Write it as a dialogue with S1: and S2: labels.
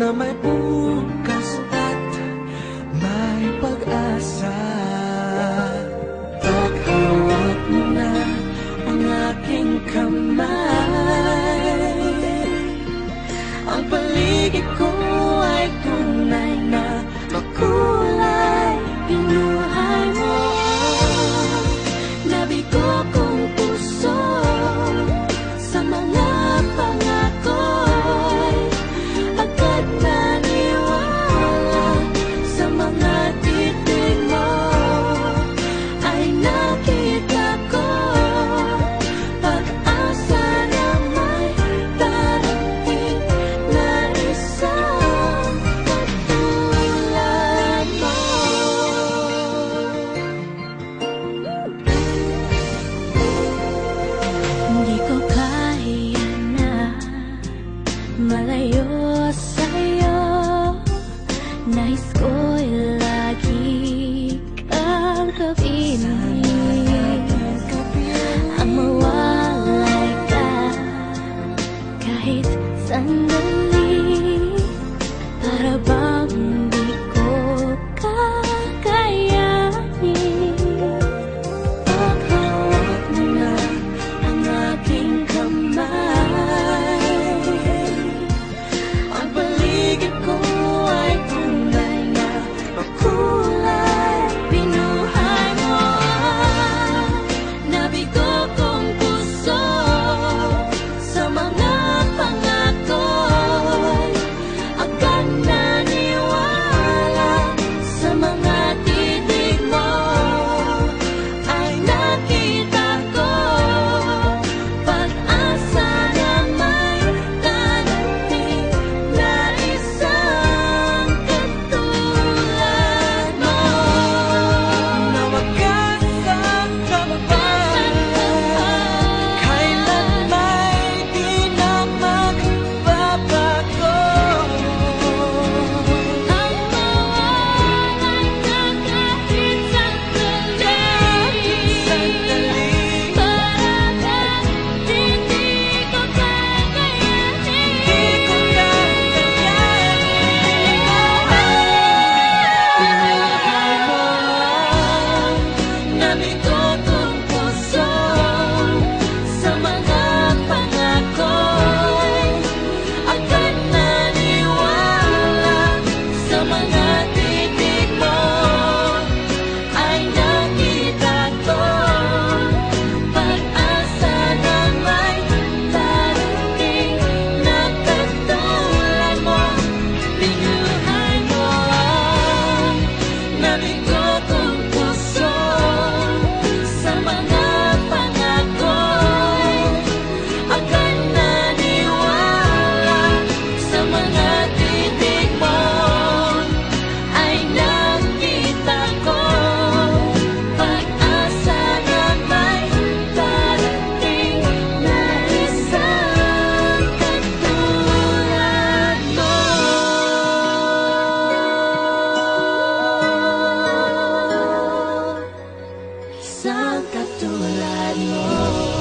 S1: na may bukas at may pag-asa. Paghawak mo na ang aking kamay, ang paligid ko ay tunay na makulay. Pinuhay mo nabigo kong puso sa mga pangako'y agad naniwala. Sa mga titig mo ay nakita ko pag-asa na may darating na isang katulad mo. Hindi ko kaya na malayo sa'yo, nais ko'y lagi kang kapiling. Ang mawalay ka kahit sandali, para bang di ko kakayanin. Paghawak mo na ang aking kamay, ang paligid ko ay tunay na makulay. Pinuhay mo nabigo kong puso sa mga pangako'y agad naniwala. Sa mga titig mo ay nakita ko pag-asa na may darating na isang katulad mo. Na wagas ang kapal, kailan may di na magbabago. Ang mawalay ka kahit sandali, para bang di ko kakayanin. Pinuhay mo nabigo kong puso sa mga pangako'y agad naniwala. Sa mga titig mo ay nakita ko pag-asa na may darating na katulad mo. Pinuhay mo nabigo kong puso sa mga pangako'y agad naniwala. Sa mga titig mo ay nakita ko pag-asa na may darating na isang katulad mo. Isang katulad mo.